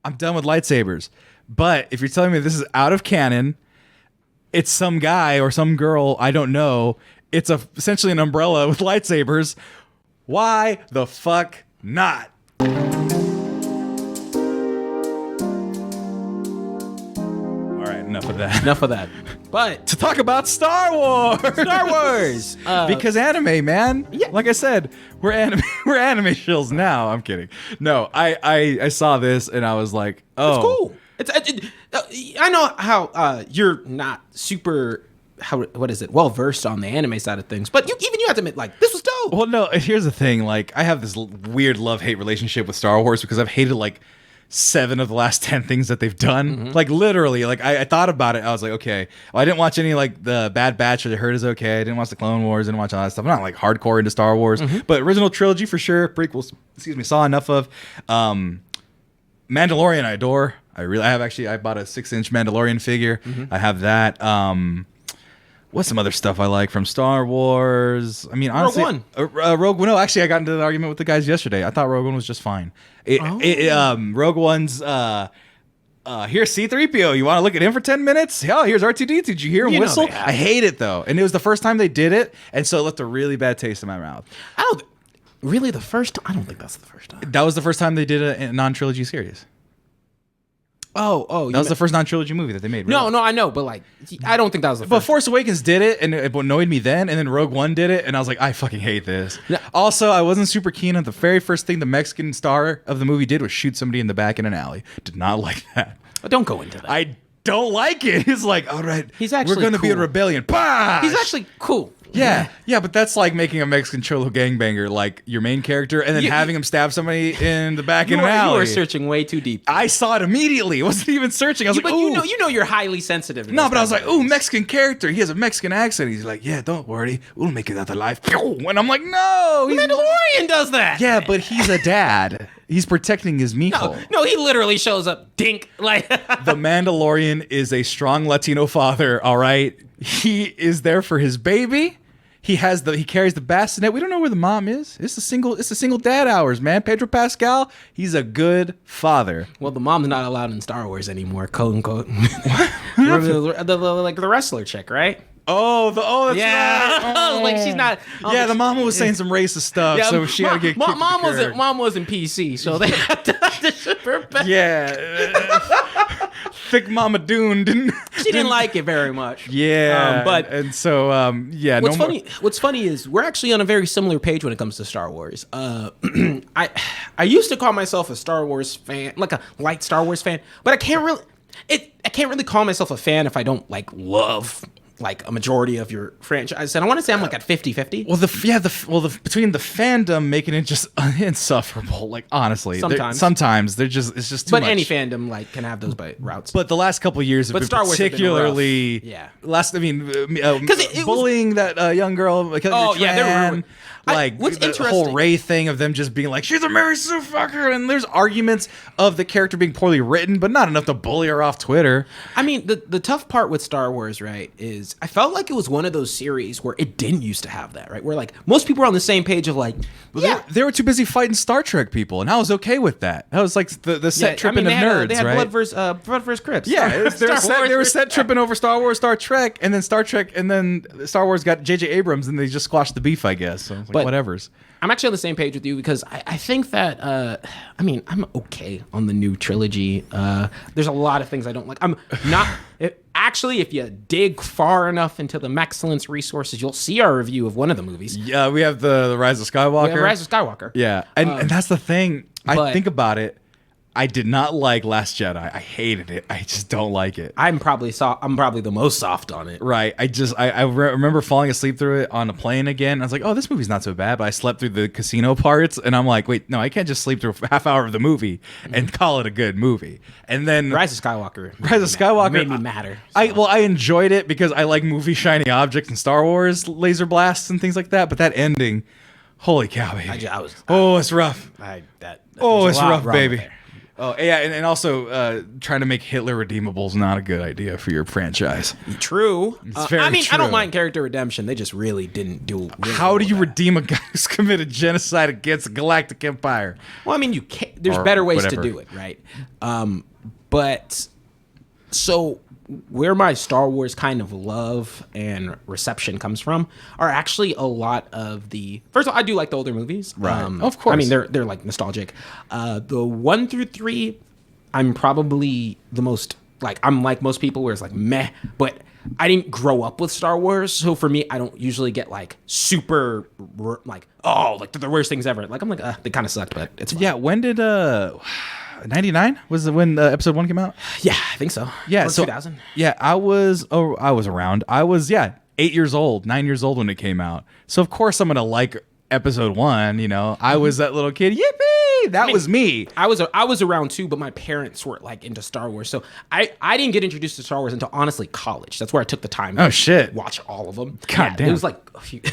I'm done with lightsabers. But if you're telling me this is out of canon, it's some guy or some girl, I don't know, it's essentially an umbrella with lightsabers, why the fuck not? All right, enough of that. But to talk about Star Wars. Because anime, man. Yeah. Like I said, we're anime shills now. I'm kidding. No, I saw this and I was like, oh. it's cool. I know how you're not super well versed on the anime side of things, but you have to admit, like, this was dope. Well, no, here's the thing. Like, I have this weird love-hate relationship with Star Wars because I've hated like 7 of the last 10 things that they've done. Mm-hmm. Like, literally, like I thought about it. I was like, okay, well, I didn't watch any like the Bad Batch or The Hurt Is Okay. I didn't watch the Clone Wars. Didn't watch all that stuff. I'm not like hardcore into Star Wars, but original trilogy for sure. Prequels, saw enough of. Mandalorian, I adore. I bought a 6-inch Mandalorian figure. I have that. What's some other stuff I like from Star Wars? I mean, honestly, Rogue One. No, actually, I got into the argument with the guys yesterday. I thought Rogue One was just fine. Rogue One's here's C-3PO. You want to look at him for 10 minutes? Hell, here's R2-D2. Did you hear him whistle? I hate it though, and it was the first time they did it, and so it left a really bad taste in my mouth. Really, the first time? I don't think that's the first time. That was the first time they did a non-trilogy series. Oh, that was the first non-trilogy movie that they made. Really. No, I know, but like, I don't think that was the first. But Force Awakens did it, and it annoyed me then, and then Rogue One did it, and I was like, I fucking hate this. Yeah. Also, I wasn't super keen on the very first thing the Mexican star of the movie did was shoot somebody in the back in an alley. Did not like that. But don't go into that. I don't like it. He's like, all right, we're going to be a rebellion. Bah! He's actually cool. Yeah, but that's like making a Mexican cholo gangbanger like your main character and then having him stab somebody in the back in an alley. You were searching way too deep. I saw it immediately. I wasn't even searching. I was like, but ooh. you know you're highly sensitive to No, but I was like, ooh, Mexican character. He has a Mexican accent. He's like, yeah, don't worry. We'll make it out alive. And I'm like, no. The Mandalorian does that. Yeah, but he's a dad. He's protecting his Miko. No, he literally shows up, dink. Like The Mandalorian is a strong Latino father, all right? He is there for his baby. He carries the bassinet. We don't know where the mom is. It's a single dad hours, man. Pedro Pascal, he's a good father. Well, the mom's not allowed in Star Wars anymore, quote unquote. Remember the wrestler chick, right? That's yeah. right. Like she's not. Yeah, the mama was saying some racist stuff, so she had to get kicked. Mom wasn't PC, so they had to ship her back. Yeah. Thick Mama Dune didn't like it very much. Yeah, What's funny is we're actually on a very similar page when it comes to Star Wars. I used to call myself a Star Wars fan, like a light Star Wars fan, but I can't really call myself a fan if I don't like love like a majority of your franchise. And I want to say I'm like at 50-50. Well, between the fandom making it just insufferable. Like honestly, sometimes it's just too much. But any fandom like can have those routes. But the last couple of years have been Star Wars particularly have been rough. Yeah. Because it bullying that young girl. Because they're ruined. What's the interesting, whole Rey thing of them just being like, she's a Mary Sue fucker, and there's arguments of the character being poorly written, but not enough to bully her off Twitter. I mean, the tough part with Star Wars, right, is I felt like it was one of those series where it didn't used to have that, right? Where like most people were on the same page of like, they were too busy fighting Star Trek people, and I was okay with that. That was like the set tripping of nerds, they had right? Blood versus Crips. Yeah, they were set tripping over Star Wars, Star Trek, and then Star Trek, and then Star Wars got J.J. Abrams, and they just squashed the beef, I guess. So it's like, whatevers. I'm actually on the same page with you because I think that, I'm okay on the new trilogy. There's a lot of things I don't like. I'm not... Actually, if you dig far enough into the Maxcellence resources, you'll see our review of one of the movies. Yeah, we have the Rise of Skywalker. Yeah, and that's the thing. I think about it. I did not like Last Jedi. I hated it. I just don't like it. I'm probably the most soft on it. Right. I remember falling asleep through it on a plane again. I was like, oh, this movie's not so bad. But I slept through the casino parts, and I'm like, wait, no, I can't just sleep through a half hour of the movie and call it a good movie. And then Rise of Skywalker made me madder. So. I enjoyed it because I like movie shiny objects and Star Wars laser blasts and things like that. But that ending, holy cow, baby! It's rough. It's rough, baby. Oh yeah, and also trying to make Hitler redeemable is not a good idea for your franchise. True. It's very I mean, I don't true. mind character redemption. They just really didn't do. Really How do you well with that. redeem a guy who's committed genocide against the Galactic Empire? Well, I mean, you can't. There's Or better ways whatever. to do it, right? But so where my Star Wars kind of love and reception comes from are actually a lot of the. First of all, I do like the older movies, Right. Of course. I mean, they're like nostalgic. The 1 through 3, I'm probably the most like I'm like most people where it's like meh, but I didn't grow up with Star Wars, so for me, I don't usually get like super like like they're the worst things ever. Like I'm like they kind of sucked, but it's fine. Yeah, when did 99 was it when episode 1 came out? Yeah, I think so. Yeah, Or so 2000. yeah, I was around. I was 8 years old, 9 years old when it came out. So of course I'm gonna like episode 1. You know, I was that little kid. Yippee! That was me. I was around too, but my parents were like into Star Wars, so I didn't get introduced to Star Wars until honestly college. That's where I took the time. Oh, to shit. Watch all of them. God damn. It was like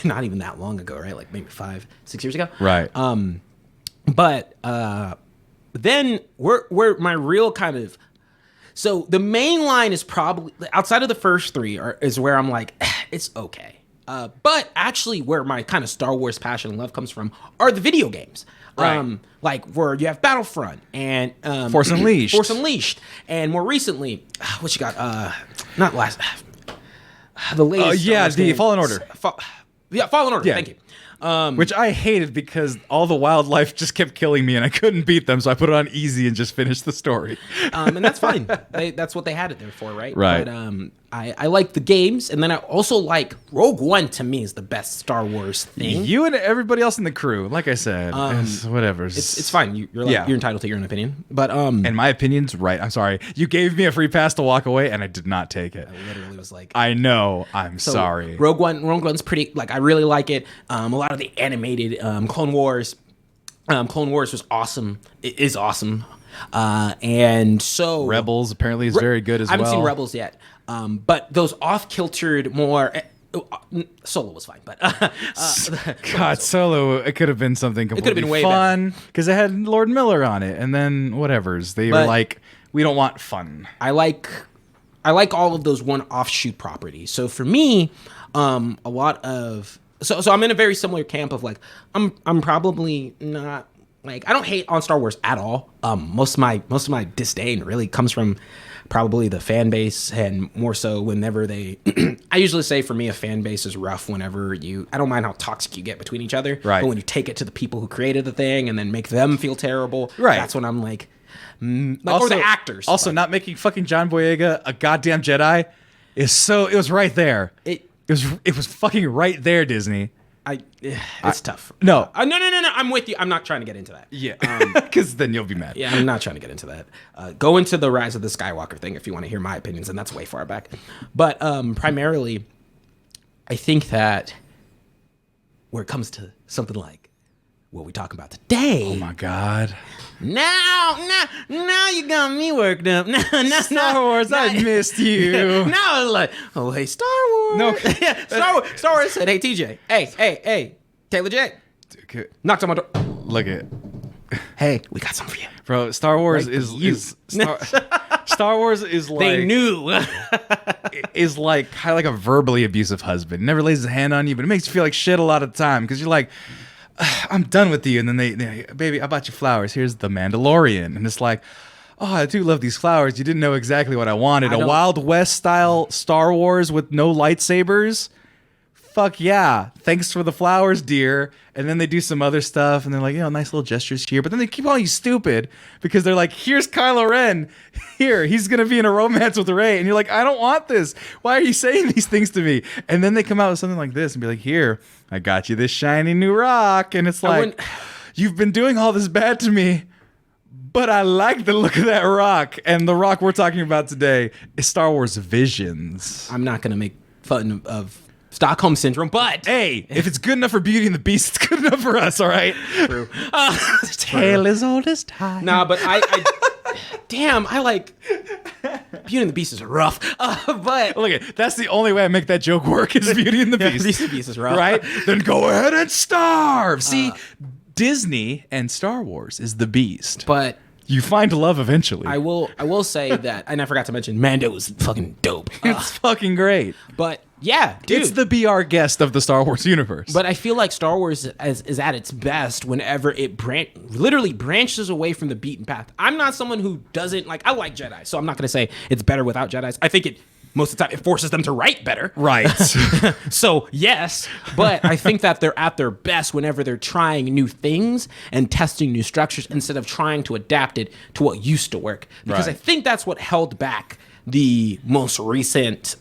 not even that long ago, right? Like maybe 5-6 years ago. Right. But then where my real kind of so the main line is probably outside of the first 3 is where I'm like it's okay. But actually, where my kind of Star Wars passion and love comes from are the video games. Right. Like where you have Battlefront and Force Unleashed. And more recently, what you got? Not last, the latest. Star Wars the game. Fallen Order. Fallen Order. Yeah. Thank you. Which I hated because all the wildlife just kept killing me and I couldn't beat them, so I put it on easy and just finished the story. And that's fine. That's what they had it there for, right? Right. But I like the games, and then I also like Rogue One. To me, is the best Star Wars thing. You and everybody else in the crew, like I said, it's whatever. It's fine. You're entitled to your own opinion. But and my opinion's right. I'm sorry. You gave me a free pass to walk away, and I did not take it. I literally was like, I know. I'm so sorry. Rogue One's pretty. Like I really like it. A lot of the animated Clone Wars. Clone Wars was awesome. It is awesome. And so Rebels apparently is very good as I haven't well. seen Rebels yet. But those off-kiltered, more Solo was fine, but God, Solo, it could have been something completely been way fun because it had Lord Miller on it, and then whatever's they were But- like, we don't want fun. I like all of those one offshoot properties. So for me, a lot of so I'm in a very similar camp of like I'm probably not like I don't hate on Star Wars at all. Most of my disdain really comes from probably the fan base, and more so whenever they I usually say for me a fan base is rough whenever I don't mind how toxic you get between each other, Right. but when you take it to the people who created the thing and then make them feel terrible, Right. that's when I'm like or the actors. Also, not making fucking John Boyega a goddamn Jedi is so. It was right there. It was fucking right there, Disney. It's tough. No. No. I'm with you. I'm not trying to get into that. Yeah, because then you'll be mad. Yeah, I'm not trying to get into that. Go into the Rise of the Skywalker thing if you want to hear my opinions, and that's way far back. But primarily, I think that where it comes to something like what we talk about today. Oh my God. Now you got me worked up. Now, Star Wars, I missed you. Now it's like, oh hey, Star Wars. No. Yeah, Star Wars said, hey TJ, hey, Taylor J. Knocked on my door. Look at Hey, we got something for you. bro. Star Wars Right for you. is Star Wars is like They knew. is like kind of like a verbally abusive husband. Never lays his hand on you, but it makes you feel like shit a lot of the time because you're like, I'm done with you. And then they baby, I bought you flowers. Here's the Mandalorian. And it's like, oh, I do love these flowers. You didn't know exactly what I wanted. A Wild West style Star Wars with no lightsabers. Fuck yeah. Thanks for the flowers, dear. And then they do some other stuff and they're like, nice little gestures here. But then they keep calling you stupid because they're like, here's Kylo Ren. Here, he's going to be in a romance with Rey. And you're like, I don't want this. Why are you saying these things to me? And then they come out with something like this and be like, here, I got you this shiny new rock. And it's like, you've been doing all this bad to me, but I like the look of that rock. And the rock we're talking about today is Star Wars Visions. I'm not going to make fun of Stockholm Syndrome, but hey, if it's good enough for Beauty and the Beast, it's good enough for us, all right? True. Tale as old as time. Nah, but I damn, I like Beauty and the Beast is rough. But Look, that's the only way I make that joke work is Beauty and the Beast. Beauty and the Beast is rough. Right? Then go ahead and starve. See, Disney and Star Wars is the beast. But You find love eventually. I will say that, and I forgot to mention, Mando is fucking dope. It's fucking great. But yeah, dude. It's the BR guest of the Star Wars universe. But I feel like Star Wars is at its best whenever it literally branches away from the beaten path. I'm not someone who doesn't I like Jedi, so I'm not going to say it's better without Jedis. I think most of the time it forces them to write better. Right. So yes, but I think that they're at their best whenever they're trying new things and testing new structures instead of trying to adapt it to what used to work. Because Right. I think that's what held back the most recent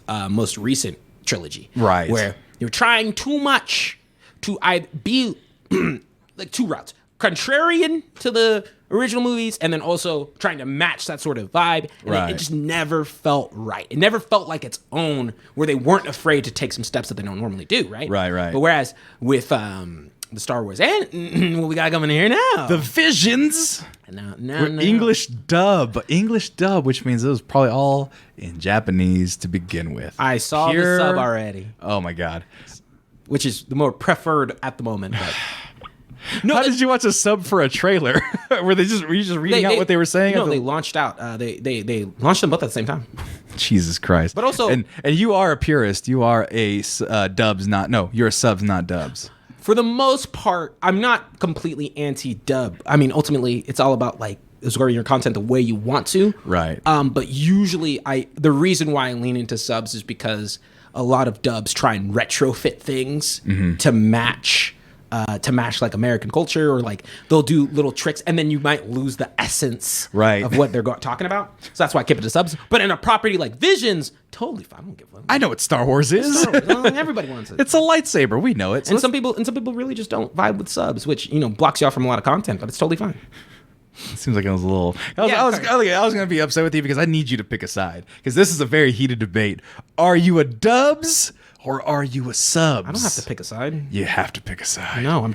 trilogy. Right. Where you're trying too much to be like two routes. Contrarian to the original movies, and then also trying to match that sort of vibe. And Right. it just never felt right. It never felt like its own, where they weren't afraid to take some steps that they don't normally do, right? Right. But whereas with the Star Wars and what we got coming here now, The Visions. no. English dub, which means it was probably all in Japanese to begin with. I saw the sub already, Oh my god! which is the more preferred at the moment. But no, How did you watch a sub for a trailer? Were you just reading out what they were saying? No, they launched out. They launched them both at the same time. Jesus Christ! But also- and you are a purist. You are a dubs, not no. You're a subs, not dubs. For the most part, I'm not completely anti-dub. I mean, ultimately, it's all about scoring your content the way you want to. Right. But usually, the reason why I lean into subs is because a lot of dubs try and retrofit things to match like American culture, or they'll do little tricks, and then you might lose the essence Right. of what they're talking about. So that's why I keep it to subs. But in a property like Visions, totally fine. I don't give a fuck. I know what Star Wars is. Star Wars. Everybody wants it. It's a lightsaber. We know it. So And some people really just don't vibe with subs, which blocks you off from a lot of content, but it's totally fine. it seems like it was a little. Yeah, I was going to be upset with you because I need you to pick a side, because this is a very heated debate. Are you a dubs or are you a subs? I don't have to pick a side. You have to pick a side. No,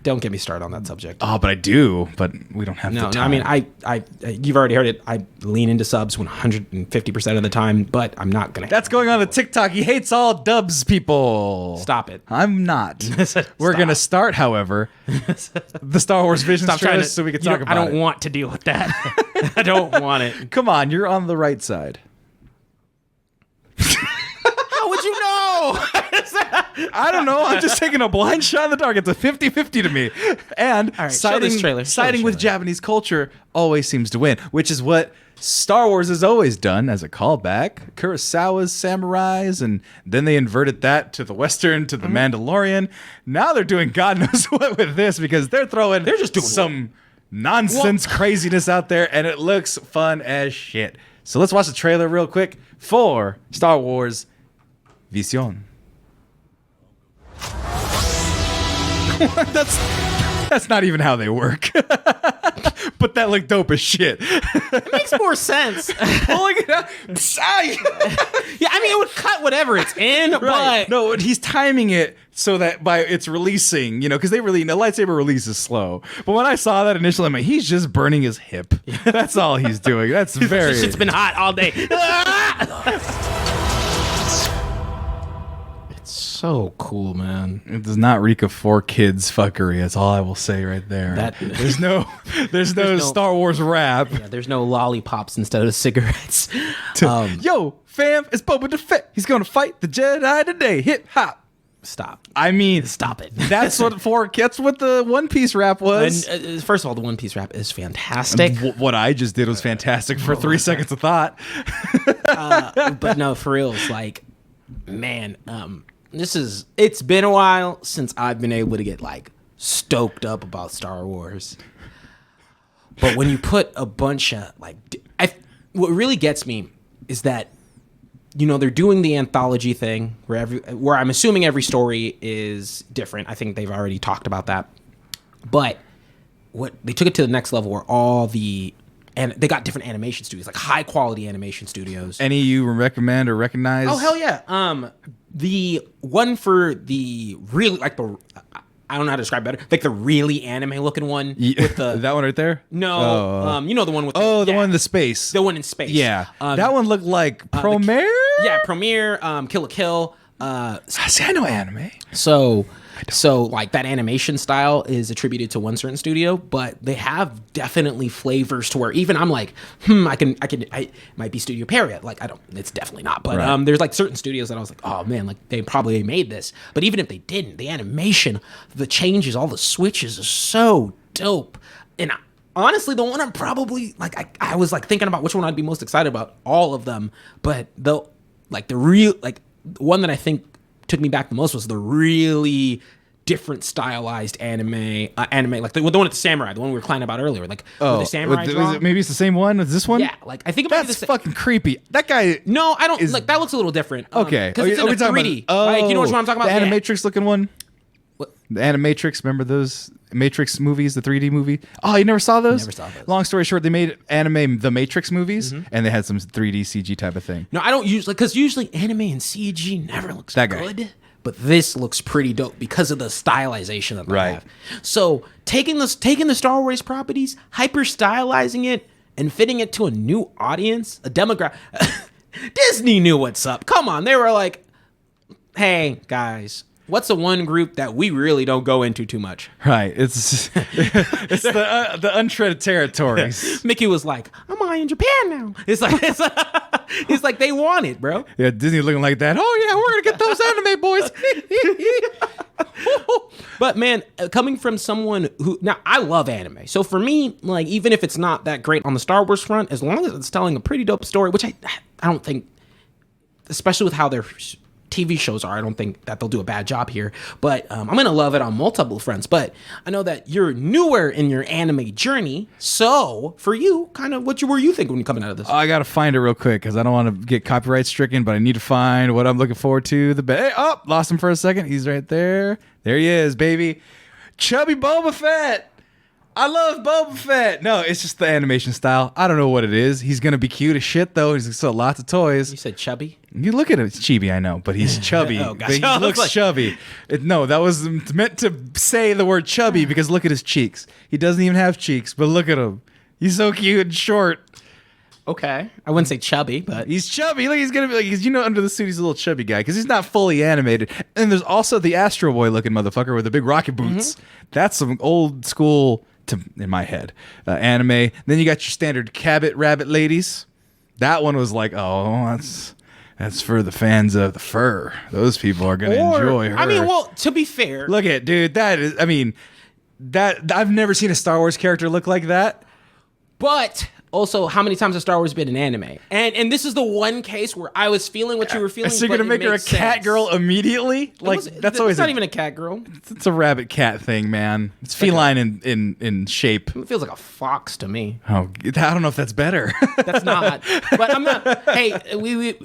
don't get me started on that subject. Oh, but I do. But we don't have No, the no, I time. mean, you've already heard it. I lean into subs 150% of the time, but I'm not gonna. That's going on the TikTok. He hates all dubs people. Stop it. I'm not. We're going to start, however, the Star Wars Visions Stop trying trailer to. so we can talk about it. I don't want to deal with that. I don't want it. Come on, you're on the right side. How would you know? I don't know. I'm just taking a blind shot in the dark. It's a 50-50 to me. And right, show this trailer. Show siding this with trailer. Japanese culture always seems to win, which is what Star Wars has always done as a callback. Kurosawa's samurais, and then they inverted that to the Western, to the Mandalorian. Now they're doing God knows what with this, because they're just doing some nonsense craziness out there, and it looks fun as shit. So let's watch the trailer real quick for Star Wars Vision. That's not even how they work. But that looked dope as shit. It makes more sense. Pulling it out. Yeah, I mean, it would cut whatever it's in, but No, he's timing it so that by it's releasing, because the lightsaber release is slow. But when I saw that initially, I'm like, he's just burning his hip. That's all he's doing. That's very. this shit's been hot all day. It's so cool, man. It does not reek of 4Kids fuckery. That's all I will say right there. There's no Star Wars rap. Yeah, there's no lollipops instead of cigarettes. Yo, fam, it's Boba the Fett. He's gonna fight the Jedi today. Hip hop. Stop. I mean, Stop it. That's what the One Piece rap was. And, first of all, the One Piece rap is fantastic. What I just did was fantastic for 3 seconds of thought. But no, for real, it's man, it's been a while since I've been able to get stoked up about Star Wars. But when you put a bunch of what really gets me is that they're doing the anthology thing where I'm assuming every story is different. I think they've already talked about that. But what they took it to the next level where and they got different animation studios, high quality animation studios. Any you recommend or recognize? Oh hell yeah! The one for the really I don't know how to describe it better. The really anime looking one with the that one right there. No, the one with the one in the space. The one in space. Yeah, that one looked like Premiere. Premiere. Kill la Kill. See, I know anime. So So like that animation style is attributed to one certain studio, but they have definitely flavors to where even I'm like, it might be Studio Period. Like it's definitely not. But there's like certain studios that I was like, oh man, like they probably made this. But even if they didn't, the animation, the changes, all the switches is so dope. And honestly, the one I'm probably like, I was like thinking about which one I'd be most excited about, all of them. But the one that I think took me back the most was the really different stylized anime, like the one with the samurai, the one we were crying about earlier, like with the samurai. Maybe it's the same one as this one. Yeah, like I think it might be that's fucking creepy. That guy. No, I don't like that. Looks a little different. Okay, because it's in a 3D. Like, you know what I'm talking about? The Animatrix looking one. What? The Animatrix. Remember those Matrix movies, the 3D movie? Oh, you never saw those? Never saw those. Long story short, they made the Matrix movies, and they had some 3D CG type of thing. No, I don't usually, because usually anime and CG never looks good. But this looks pretty dope because of the stylization that they have. So taking the Star Wars properties, hyper stylizing it, and fitting it to a new audience, a demographic. Disney knew what's up. Come on, they were like, "Hey guys, what's the one group that we really don't go into too much?" Right. It's the untreaded territories. Mickey was like, "I'm all in Japan now." It's like they want it, bro. Yeah, Disney looking like that. Oh yeah, we're gonna get those anime boys. But man, coming from someone who, now I love anime, so for me, like even if it's not that great on the Star Wars front, as long as it's telling a pretty dope story, which I don't think, especially with how their TV shows are, I don't think that they'll do a bad job here, but I'm gonna love it on multiple fronts. But I know that you're newer in your anime journey, so for you, kind of what were you thinking when you're coming out of this? I gotta find it real quick because I don't want to get copyright stricken, but I need to find what I'm looking forward to. Lost him for a second. He's right there. There he is, baby. Chubby Boba Fett. I love Boba Fett. No, it's just the animation style. I don't know what it is. He's gonna be cute as shit though. He's gonna sell lots of toys. You said chubby? You look at him. It's chibi, I know, but he's chubby. Oh, but he looks chubby. No, that was meant to say the word chubby because look at his cheeks. He doesn't even have cheeks, but look at him. He's so cute and short. Okay, I wouldn't say chubby, but he's chubby. Like he's gonna be like, under the suit, he's a little chubby guy because he's not fully animated. And there's also the Astro Boy looking motherfucker with the big rocket boots. That's some old school, in my head, anime. Then you got your standard Cabot Rabbit ladies. That one was like, oh, that's for the fans of the fur. Those people are gonna enjoy her. I mean, well, to be fair, look at dude. That is, I mean, that I've never seen a Star Wars character look like that. But also, how many times has Star Wars been an anime? And this is the one case where I was feeling what you were feeling. So you're gonna make her a cat girl immediately? Like that's always not even a cat girl. It's a rabbit cat thing, man. It's feline in shape. It feels like a fox to me. Oh, I don't know if that's better. That's not. But I'm not. Hey, we.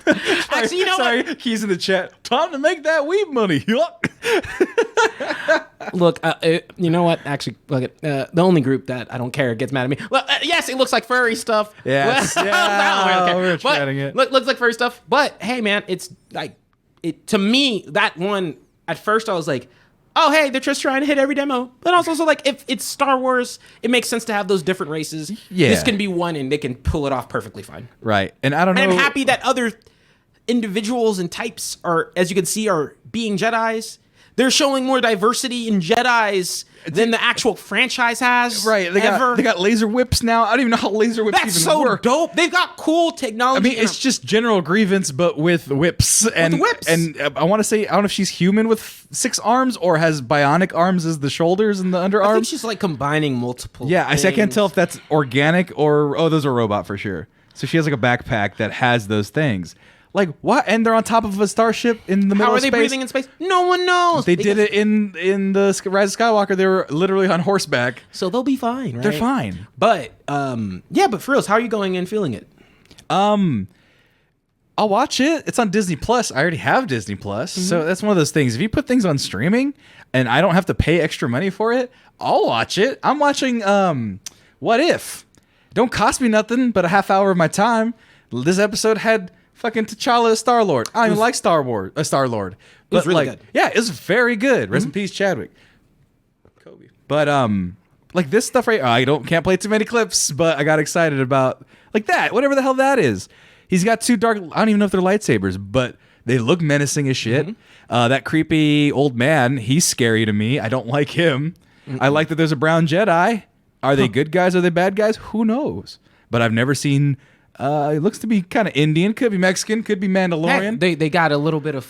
Actually, you know what? Keys in the chat. Time to make that weed money. Look, you know what? Actually, look at the only group that I don't care gets mad at me. Well, yes, it looks like furry stuff. Yes, we're chatting it. Looks like furry stuff. But hey, man, it's like to me that one. At first, I was like, oh, hey, they're just trying to hit every demo. But also like, if it's Star Wars, it makes sense to have those different races. Yeah, this can be one, and they can pull it off perfectly fine. Right, and I don't know. And I'm happy that other individuals and types are, as you can see, are being Jedis. They're showing more diversity in Jedis than the actual franchise has. Right, they got laser whips now. I don't even know how laser whips That's even so work. Dope. They've got cool technology. I mean, it's just General Grievance, but with whips. And I want to say, I don't know if she's human with 6 arms or has bionic arms as the shoulders and the underarms. I think she's like combining multiple. Yeah, things. I can't tell if that's organic or those are robot for sure. So she has like a backpack that has those things. Like what? And they're on top of a starship in the middle of space. How are they breathing in space? No one knows. They did it in the Rise of Skywalker. They were literally on horseback. So they'll be fine, right? They're fine. But yeah, but for real, how are you going and feeling it? I'll watch it. It's on Disney Plus. I already have Disney Plus, so that's one of those things. If you put things on streaming and I don't have to pay extra money for it, I'll watch it. I'm watching What If? Don't cost me nothing but a half hour of my time. This episode had fucking T'Challa as Star-Lord. I don't even like Star-Lord. But it was really good. Yeah, it's very good. Rest in peace, Chadwick. Kobe. But like this stuff right, can't play too many clips, but I got excited about like that, whatever the hell that is. He's got 2 dark, I don't even know if they're lightsabers, but They look menacing as shit. That creepy old man, he's scary to me. I don't like him. I like that there's a brown Jedi. Are they good guys? Are they bad guys? Who knows? But I've never seen... it looks to be kind of Indian. Could be Mexican. Could be Mandalorian. Hey, they got a little bit of...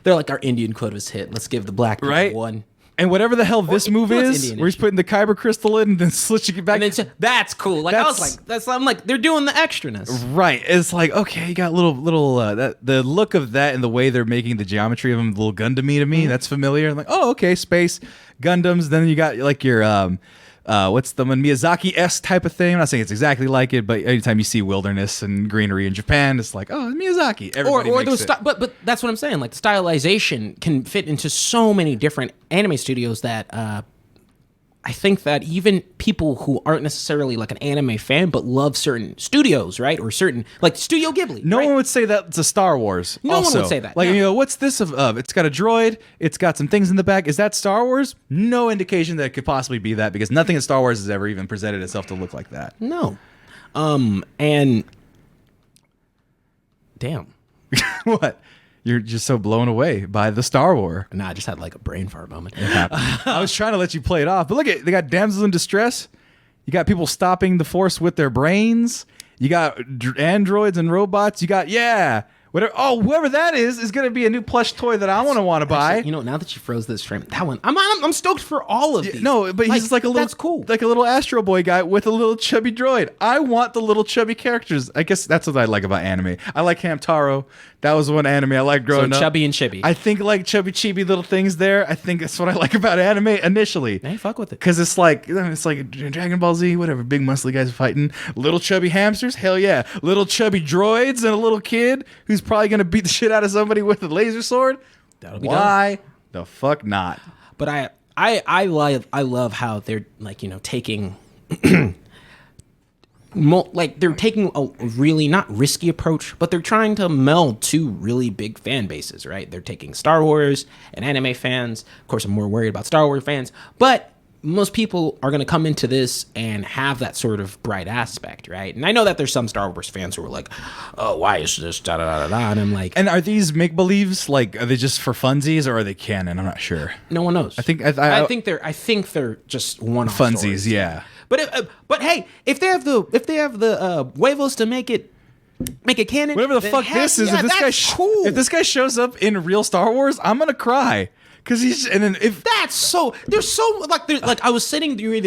They're like, our Indian quota's hit. Let's give the black people one. And whatever the hell this move is, where he's putting the kyber crystal in and then switching it back. And then that's cool. Like, I was like, I'm like, they're doing the extraness. Right. It's like, okay, you got little the look of that and the way they're making the geometry of them a little Gundam-y to me. That's familiar. I'm like, oh, okay, space Gundams. Then you got like your what's the one Miyazaki-esque type of thing. I'm not saying it's exactly like it, but anytime you see wilderness and greenery in Japan, it's like, oh, Miyazaki. Everybody makes it. But that's what I'm saying. Like, the stylization can fit into so many different anime studios that I think that even people who aren't necessarily like an anime fan but love certain studios, right? Or certain, like Studio Ghibli. No one would say that it's a Star Wars. No one would say that. Like, what's this of? It's got a droid. It's got some things in the back. Is that Star Wars? No indication that it could possibly be that, because nothing in Star Wars has ever even presented itself to look like that. No. And damn. What? You're just so blown away by the Star Wars. Nah, I just had like a brain fart moment. I was trying to let you play it off, but look at, they got damsels in distress. You got people stopping the Force with their brains. You got androids and robots. You got whatever. Oh, whoever that is going to be a new plush toy that I want to buy. Actually, now that you froze this frame, that one, I'm stoked for all of these. No, but he's like a little, that's cool, like a little Astro Boy guy with a little chubby droid. I want the little chubby characters. I guess that's what I like about anime. I like Hamtaro. That was one anime I liked growing up. Chubby and chibi. I think like chubby chibi little things there. I think that's what I like about anime initially. Hey, fuck with it. Because it's like Dragon Ball Z, whatever. Big muscly guys fighting. Little chubby hamsters, hell yeah. Little chubby droids and a little kid who's probably gonna beat the shit out of somebody with a laser sword. That'll be Why the fuck not? But I love how they're like, taking like they're taking a really not risky approach, but they're trying to meld two really big fan bases, right? They're taking Star Wars and anime fans. Of course, I'm more worried about Star Wars fans, but most people are going to come into this and have that sort of bright aspect, right? And I know that there's some Star Wars fans who are like, oh, why is this da da da da? And I'm like, and are these make-believes? Like, are they just for funsies or are they canon? I'm not sure. No one knows. I think they're just one-off funsies, stories. yeah. But hey, if they have the huevos to make it canon, whatever the fuck this is, if this guy shows up in real Star Wars, I'm gonna cry. Cause I was sitting through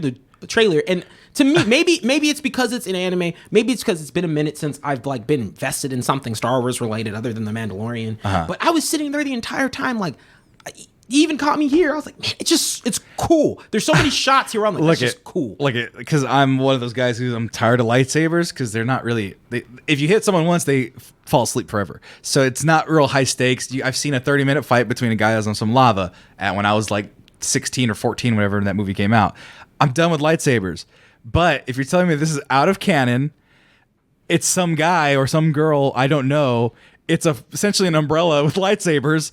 the trailer, and to me, maybe it's because it's an anime, maybe it's because it's been a minute since I've like been invested in something Star Wars related other than The Mandalorian. But I was sitting there the entire time, like, he even caught me here. I was like, man, it's cool. There's so many shots here. I'm like, that's just cool. Because I'm one of those guys I'm tired of lightsabers, because they're not really. If you hit someone once, they fall asleep forever. So it's not real high stakes. I've seen a 30-minute fight between a guy that's on some lava when I was like 16 or 14, whenever that movie came out. I'm done with lightsabers. But if you're telling me this is out of canon, it's some guy or some girl I don't know. It's essentially an umbrella with lightsabers.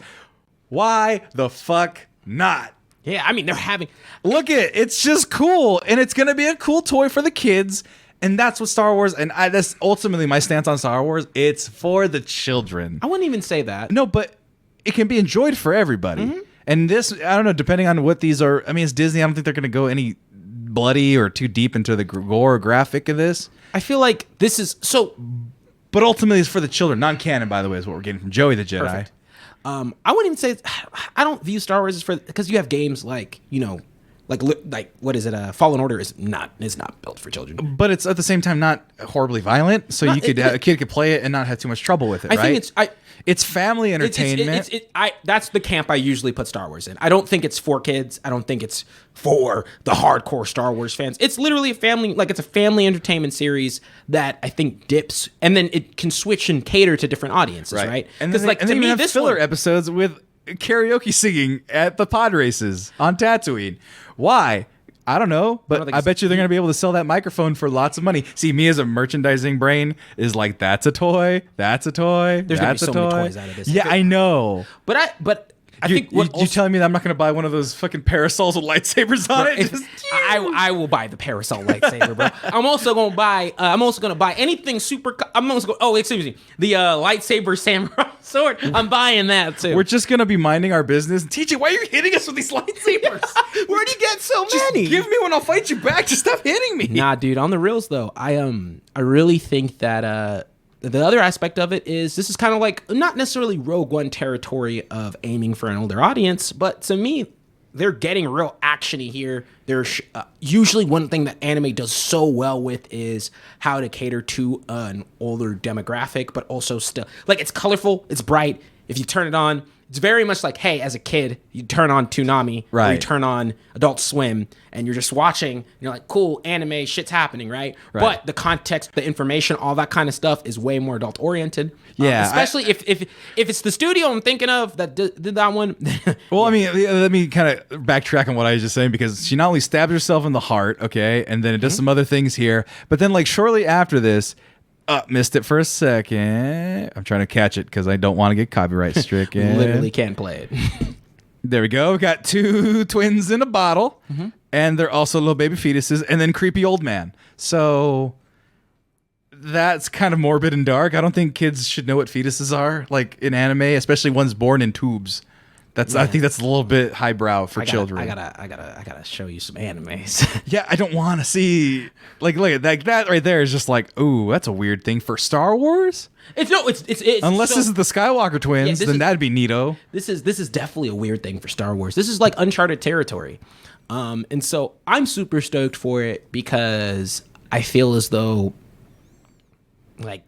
Why the fuck not? Yeah, I mean, they're having... Look at it. It's just cool. And it's going to be a cool toy for the kids. And that's what Star Wars... And that's ultimately my stance on Star Wars. It's for the children. I wouldn't even say that. No, but it can be enjoyed for everybody. Mm-hmm. And this, I don't know, depending on what these are... I mean, it's Disney. I don't think they're going to go any bloody or too deep into the gore or graphic of this. I feel like this is... so. But ultimately, it's for the children. Non-canon, by the way, is what we're getting from Joey the Jedi. Perfect. I wouldn't even say I don't view Star Wars as for, because you have games like like what is it? Fallen Order is not built for children. But it's at the same time not horribly violent, so a kid could play it and not have too much trouble with it. I think it's family entertainment. That's the camp I usually put Star Wars in. I don't think it's for kids. I don't think it's for the hardcore Star Wars fans. It's literally a family, like it's a family entertainment series that I think dips, and then it can switch and cater to different audiences, right? And then, to me, this filler episodes with karaoke singing at the pod races on Tatooine. Why? I don't know, but I bet you they're going to be able to sell that microphone for lots of money. See, me as a merchandising brain is like, that's a toy, that's a toy, There's going to be so many toys out of this. Yeah, I know. But I think you telling me that I'm not going to buy one of those fucking parasols with lightsabers on it? I will buy the parasol lightsaber, bro. I'm also gonna buy anything super. Excuse me, the lightsaber samurai sword. I'm buying that too. We're just gonna be minding our business. TJ, why are you hitting us with these lightsabers? Where'd you get so many? Give me one, I'll fight you back. Just stop hitting me. Nah, dude. On the reals though, I really think that the other aspect of it is this is kind of like not necessarily Rogue One territory of aiming for an older audience, but to me, they're getting real actiony here. There's usually one thing that anime does so well with is how to cater to an older demographic, but also still like it's colorful, it's bright. If you turn it on, it's very much like, hey, as a kid, you turn on Toonami, right? Or you turn on Adult Swim, and you're just watching. And you're like, cool, anime, shit's happening, right? But the context, the information, all that kind of stuff is way more adult oriented. Yeah, especially if it's the studio I'm thinking of that did that one. Well, I mean, let me kind of backtrack on what I was just saying, because she not only stabs herself in the heart, okay, and then it does some other things here, but then like shortly after this. Missed it for a second. I'm trying to catch it because I don't want to get copyright stricken. Literally can't play it. There we go. We got two twins in a bottle, and they're also little baby fetuses, and then creepy old man. So that's kind of morbid and dark. I don't think kids should know what fetuses are, like in anime, especially ones born in tubes. I think that's a little bit highbrow for children. I gotta show you some animes. Yeah, I don't want to see like look at that right there is just like, ooh, that's a weird thing for Star Wars. It's unless this is the Skywalker twins, then that'd be neato. This is definitely a weird thing for Star Wars. This is like uncharted territory, and so I'm super stoked for it because I feel as though like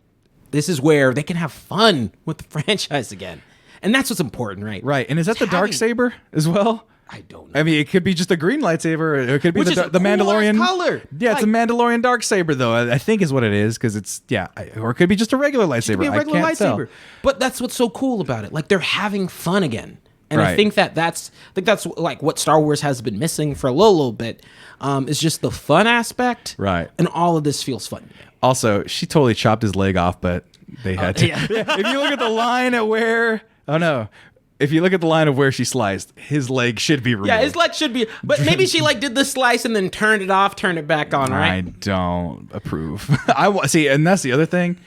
this is where they can have fun with the franchise again. And that's what's important, right? Right. And is that the dark saber as well? I don't know. I mean, it could be just a green lightsaber. It could be the Mandalorian color. Yeah, it's a Mandalorian dark saber, though. I think is what it is, because it's or it could be just a regular lightsaber. It could be a regular lightsaber. But that's what's so cool about it. Like they're having fun again, and I think that's like what Star Wars has been missing for a little bit. Is just the fun aspect, right? And all of this feels fun. Also, she totally chopped his leg off, but they had to. Yeah. If you look at the line at where. Oh no. If you look at the line of where she sliced, his leg should be removed. Yeah, his leg should be. But maybe she like did the slice and then turned it off, turned it back on, right? I don't approve. See, and that's the other thing.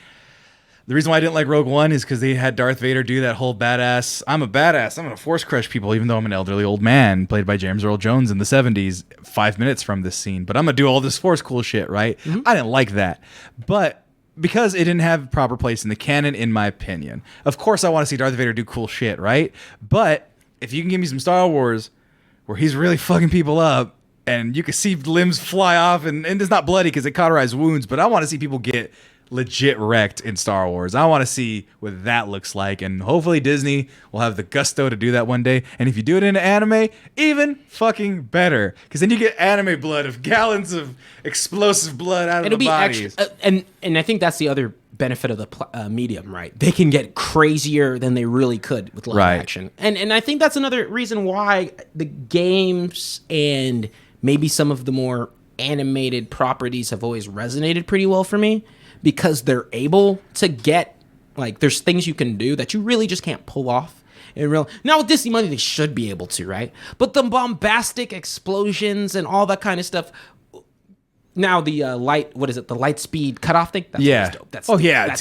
The reason why I didn't like Rogue One is because they had Darth Vader do that whole badass. I'm a badass. I'm gonna force crush people, even though I'm an elderly old man played by James Earl Jones in the '70s. 5 minutes from this scene, but I'm gonna do all this force cool shit, right? Mm-hmm. I didn't like that, but. Because it didn't have proper place in the canon, in my opinion. Of course, I want to see Darth Vader do cool shit, right? But if you can give me some Star Wars where he's really fucking people up and you can see limbs fly off and it's not bloody because it cauterized wounds, but I want to see people get legit wrecked in Star Wars. I want to see what that looks like, and hopefully Disney will have the gusto to do that one day. And if you do it in anime, even fucking better, because then you get anime blood of gallons of explosive blood out of the bodies. And I think that's the other benefit of the medium, right? They can get crazier than they really could with live action, and I think that's another reason why the games and maybe some of the more animated properties have always resonated pretty well for me. Because they're able to get, like, there's things you can do that you really just can't pull off in real. Now with Disney money, they should be able to, right? But the bombastic explosions and all that kind of stuff. Now the the light speed cutoff thing? That's dope. That's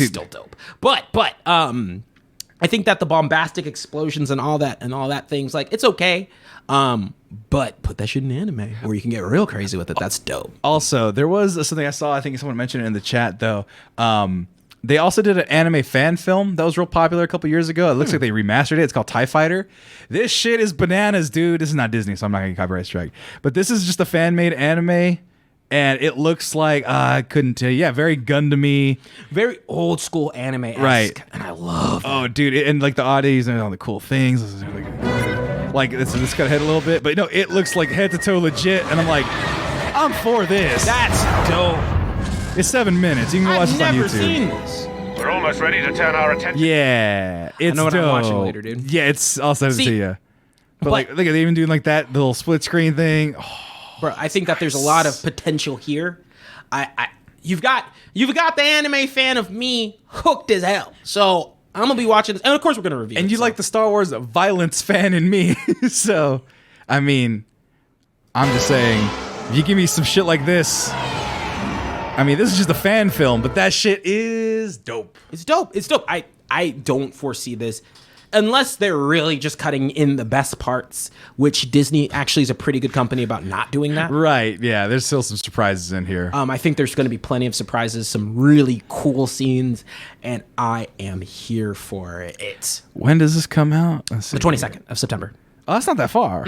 still dope. But I think that the bombastic explosions and all that things, like, it's okay. But put that shit in anime where you can get real crazy with it. That's dope. Also, there was something I saw, I think someone mentioned it in the chat, though. They also did an anime fan film that was real popular a couple years ago. It looks like they remastered it. It's called TIE Fighter. This shit is bananas, dude. This is not Disney, so I'm not going to get copyright strike. But this is just a fan-made anime, and it looks like, I couldn't tell you. Yeah, very Gundam-y. Very old school anime-esque. Right. And I love it. Oh, dude. And like the oddities and all the cool things. Like this got ahead a little bit, but no, it looks like head to toe legit, and I'm like, I'm for this. That's dope. It's 7 minutes. You can go watch this on YouTube. I've never seen this. We're almost ready to turn our attention. Yeah, it's I know what dope. I'm watching later, dude. Yeah, I'll send it to you. But like, look at they even doing like that little split screen thing. Oh, bro, I think that there's a lot of potential here. You've got the anime fan of me hooked as hell. So I'm gonna be watching this, and of course we're gonna review. And you like the Star Wars violence fan in me, so I mean, I'm just saying, if you give me some shit like this, I mean, this is just a fan film, but that shit is dope. It's dope. It's dope. I don't foresee this. Unless they're really just cutting in the best parts, which Disney actually is a pretty good company about not doing that. Right, yeah, there's still some surprises in here. I think there's going to be plenty of surprises, some really cool scenes, and I am here for it. When does this come out? The 22nd of September. Oh, that's not that far.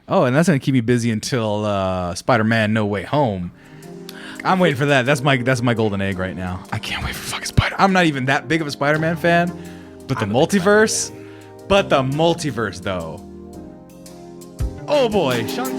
Oh, and that's going to keep me busy until Spider-Man No Way Home. I'm waiting for that. That's my golden egg right now. I can't wait for fucking Spider. I'm not even that big of a Spider-Man fan, but the multiverse... But the multiverse, though. Oh boy, Sean.